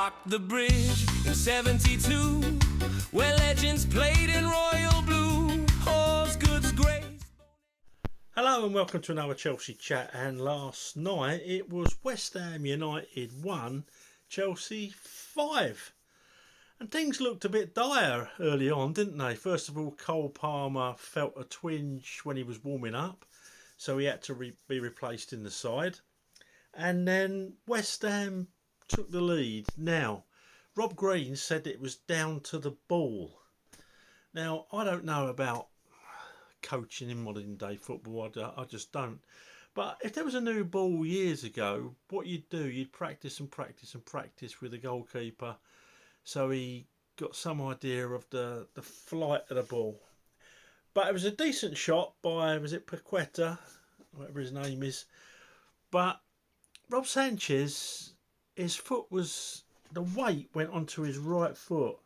walked the bridge in 72, where legends played in royal blue. Osgood's Grace. Hello and welcome to another Chelsea chat. And last night it was West Ham United 1, Chelsea 5. And things looked a bit dire early on, didn't they? First of all, Cole Palmer felt a twinge when he was warming up, so he had to be replaced in the side. And then West Ham took the lead. Now, Rob Green said it was down to the ball. Now, I don't know about coaching in modern day football, I just don't. But if there was a new ball years ago, what you'd do, you'd practice and practice and practice with the goalkeeper, so he got some idea of the flight of the ball. But it was a decent shot by, was it Paqueta, whatever his name is. But Rob Sanchez, his foot was, the weight went onto his right foot.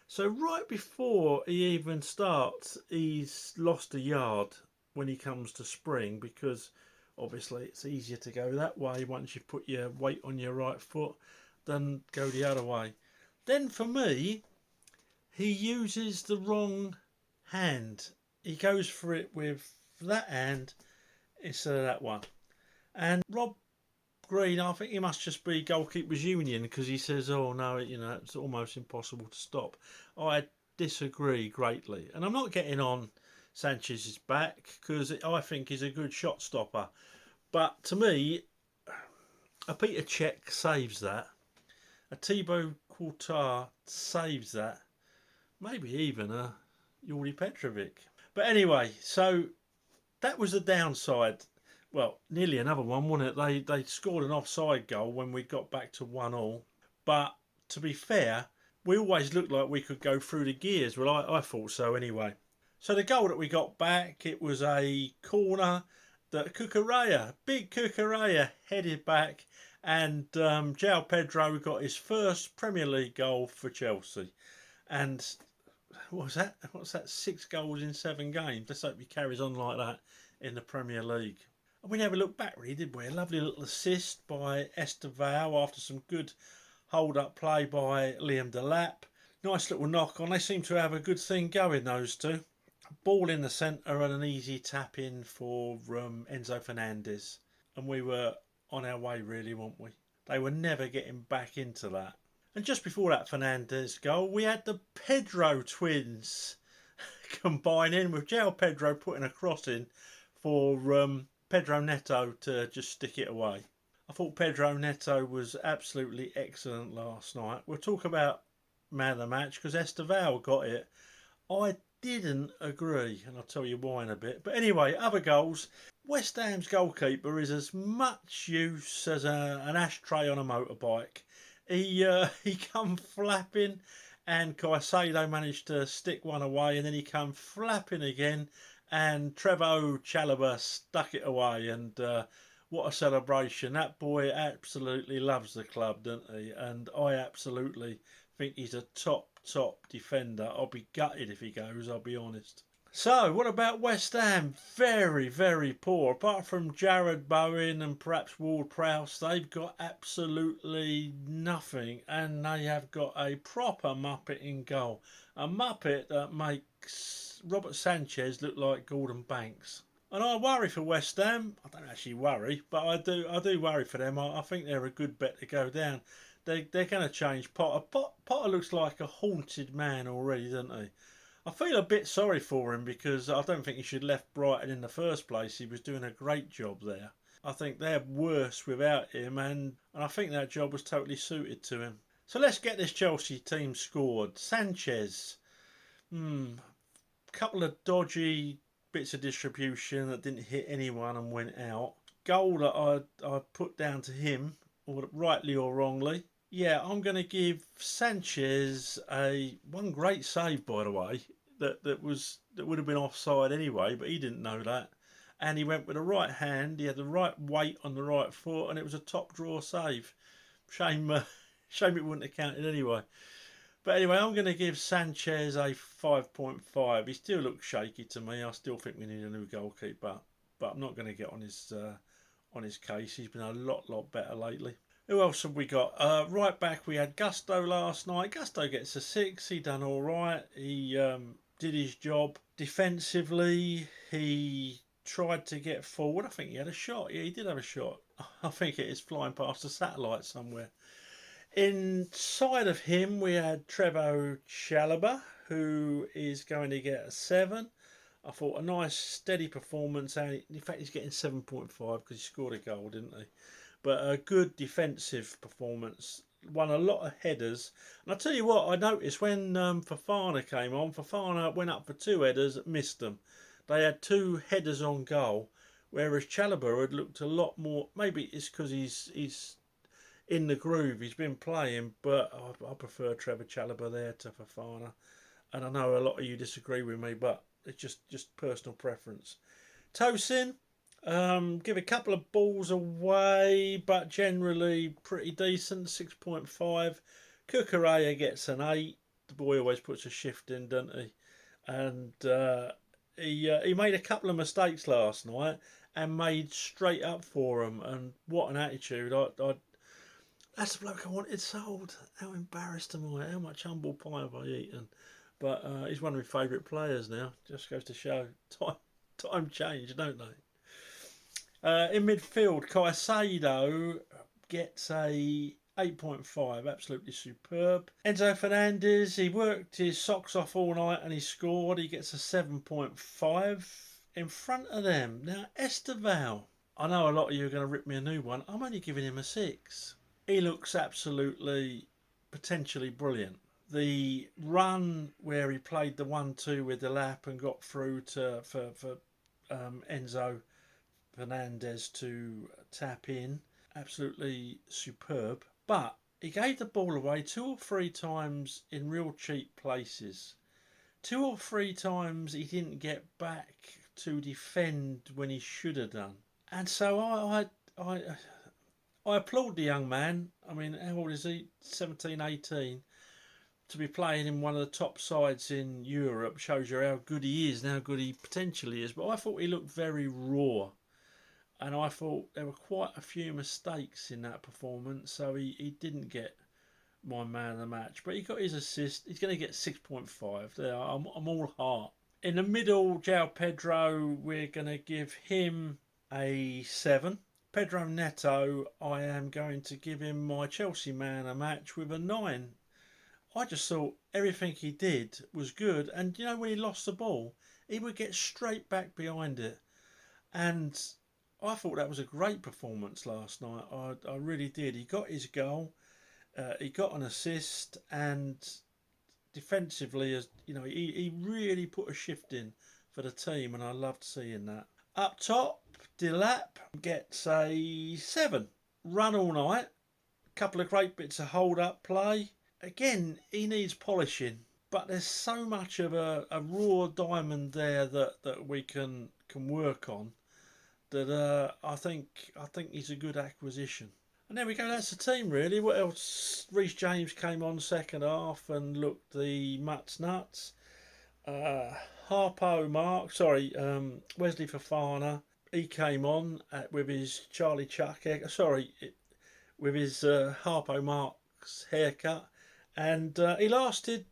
So right before he even starts, he's lost a yard when he comes to spring, because obviously it's easier to go that way once you've put your weight on your right foot than go the other way. Then for me, he uses the wrong hand. He goes for it with that hand instead of that one. And Rob Green, I think he must just be goalkeepers union, because he says, oh no, it's almost impossible to stop. I disagree greatly, and I'm not getting on Sanchez's back, because I think he's a good shot stopper, but to me, a Peter Cech saves that, a Thibaut Courtois saves that, maybe even a Yuri Petrovic. But anyway, so that was the downside. Well, nearly another one, wasn't it? They scored an offside goal when we got back to 1-1. But to be fair, we always looked like we could go through the gears. Well, I thought so anyway. So the goal that we got back, it was a corner that big Cucurella headed back, and João Pedro got his first Premier League goal for Chelsea. And what's that? 6 goals in 7 games. Let's hope he carries on like that in the Premier League. We never looked back really, did we? A lovely little assist by Estevao after some good hold-up play by Liam Delap. Nice little knock on. They seem to have a good thing going, those two. Ball in the centre and an easy tap in for Enzo Fernandez. And we were on our way really, weren't we? They were never getting back into that. And just before that Fernandez goal, we had the Pedro twins combining with João Pedro putting a cross in for Pedro Neto to just stick it away. I thought Pedro Neto was absolutely excellent last night. We'll talk about man of the match because Estevao got it. I didn't agree, and I'll tell you why in a bit. But anyway, other goals. West Ham's goalkeeper is as much use as an ashtray on a motorbike. He come flapping, and Caicedo managed to stick one away, and then he come flapping again, and Trevoh Chalobah stuck it away, and what a celebration. That boy absolutely loves the club, doesn't he? And I absolutely think he's a top defender. I'll be gutted if he goes, I'll be honest. So, what about West Ham? Very, very poor. Apart from Jared Bowen and perhaps Ward-Prowse, they've got absolutely nothing. And they have got a proper muppet in goal. A muppet that makes Robert Sanchez look like Gordon Banks. And I worry for West Ham. I don't actually worry, but I do worry for them. I think they're a good bet to go down. They're going to change Potter. Potter looks like a haunted man already, doesn't he? I feel a bit sorry for him because I don't think he should have left Brighton in the first place. He was doing a great job there. I think they're worse without him, and I think that job was totally suited to him. So let's get this Chelsea team scored. Sanchez, couple of dodgy bits of distribution that didn't hit anyone and went out. Goal that I put down to him, or rightly or wrongly. Yeah, I'm going to give Sanchez one great save, by the way, that would have been offside anyway, but he didn't know that. And he went with the right hand, he had the right weight on the right foot, and it was a top draw save. Shame it wouldn't have counted anyway. But anyway, I'm going to give Sanchez a 5.5. He still looks shaky to me. I still think we need a new goalkeeper, but I'm not going to get on his case. He's been a lot better lately. Who else have we got? Right back, we had Gusto last night. Gusto gets a 6. He done all right. He did his job defensively. He tried to get forward. I think he had a shot. Yeah, he did have a shot. I think it is flying past a satellite somewhere. Inside of him, we had Trevo Chalobah, who is going to get a 7. I thought a nice steady performance, and in fact he's getting 7.5 because he scored a goal, didn't he? But a good defensive performance. Won a lot of headers. And I tell you what, I noticed when Fofana came on, Fofana went up for 2 headers, missed them. They had 2 headers on goal, whereas Chalobah had looked a lot more. Maybe it's because he's in the groove. He's been playing, but I prefer Trevor Chalobah there to Fofana. And I know a lot of you disagree with me, but it's just personal preference. Tosin, give a couple of balls away, but generally pretty decent, 6.5. Kukureya gets an 8. The boy always puts a shift in, doesn't he? And he made a couple of mistakes last night and made straight up for them. And what an attitude! That's the bloke I wanted sold. How embarrassed am I? How much humble pie have I eaten? But he's one of my favourite players now. Just goes to show time change, don't they? In midfield, Caicedo gets a 8.5, absolutely superb. Enzo Fernandez, he worked his socks off all night and he scored. He gets a 7.5. In front of them, now Esteval. I know a lot of you are going to rip me a new one. I'm only giving him a 6. He looks absolutely, potentially brilliant. The run where he played the 1-2 with the lap and got through for Enzo Fernandez to tap in, absolutely superb. But he gave the ball away 2 or 3 times in real cheap places. 2 or 3 times he didn't get back to defend when he should have done. And so I applaud the young man. I mean, how old is he? 17, 18. To be playing in one of the top sides in Europe shows you how good he is and how good he potentially is. But I thought he looked very raw. And I thought there were quite a few mistakes in that performance. So he didn't get my man of the match. But he got his assist. He's going to get 6.5. There, I'm all heart. In the middle, João Pedro, we're going to give him a 7. Pedro Neto, I am going to give him my Chelsea man a match with a 9. I just thought everything he did was good. And you know, when he lost the ball, he would get straight back behind it. And I thought that was a great performance last night. I really did. He got his goal. He got an assist. And defensively, as you know, he really put a shift in for the team. And I loved seeing that. Up top, Delap gets a 7. Run all night. A couple of great bits of hold-up play. Again, he needs polishing. But there's so much of a raw diamond there that we can work on. That I think he's a good acquisition. And there we go. That's the team, really. What else? Reece James came on second half and looked the mutts nuts. Wesley Fofana. He came on with his Charlie Chuck with his Harpo Marx haircut, and he lasted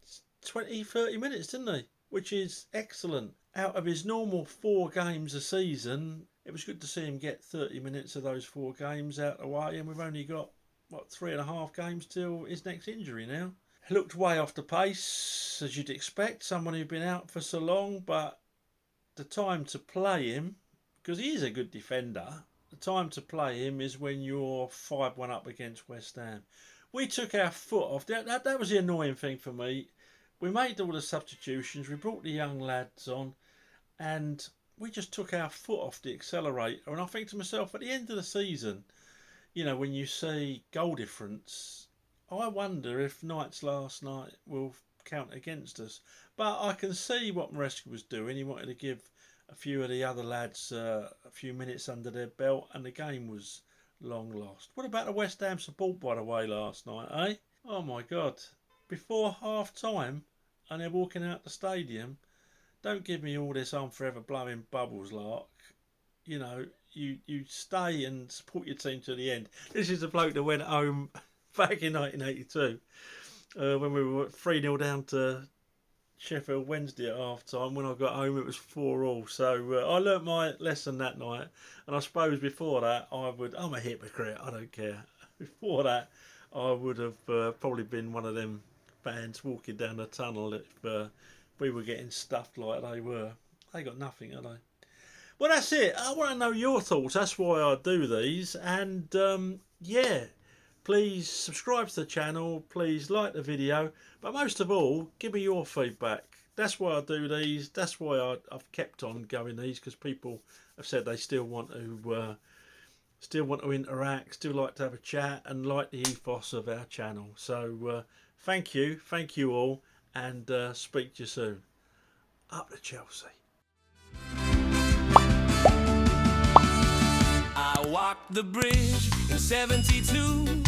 20-30 minutes, didn't he? Which is excellent. Out of his normal 4 games a season, it was good to see him get 30 minutes of those 4 games out of the way, and we've only got 3.5 games till his next injury now. He looked way off the pace, as you'd expect, someone who'd been out for so long, but the time to play him, because he is a good defender, the time to play him is when you're 5-1 up against West Ham. We took our foot off. That was the annoying thing for me. We made all the substitutions, we brought the young lads on, and we just took our foot off the accelerator. And I think to myself, at the end of the season, you know, when you see goal difference, I wonder if Knight's last night will count against us. But I can see what Maresca was doing. He wanted to give a few of the other lads a few minutes under their belt, and the game was long lost. What about the West Ham support, by the way, last night, eh? Oh my God. Before half time, and they're walking out the stadium, don't give me all this I'm forever blowing bubbles lark. You know, you stay and support your team to the end. This is a bloke that went home back in 1982 when we were 3-0 down to Sheffield Wednesday at half time. When I got home, it was 4-4. So I learnt my lesson that night. And I suppose before that, I'm a hypocrite. I don't care. Before that, I would have probably been one of them fans walking down the tunnel if we were getting stuffed like they were. They got nothing, have they? Well, that's it. I want to know your thoughts. That's why I do these. And yeah, please subscribe to the channel. Please like the video. But most of all, give me your feedback. That's why I do these. That's why I've kept on going these, because people have said they still want to interact, still like to have a chat, and like the ethos of our channel. So thank you all, and speak to you soon. Up to Chelsea. I walked the bridge in 72,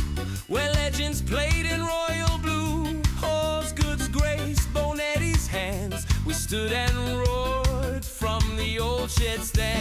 where legends played in royal blue. Osgood's grace, Bonetti's hands, we stood and roared from the old shed stand.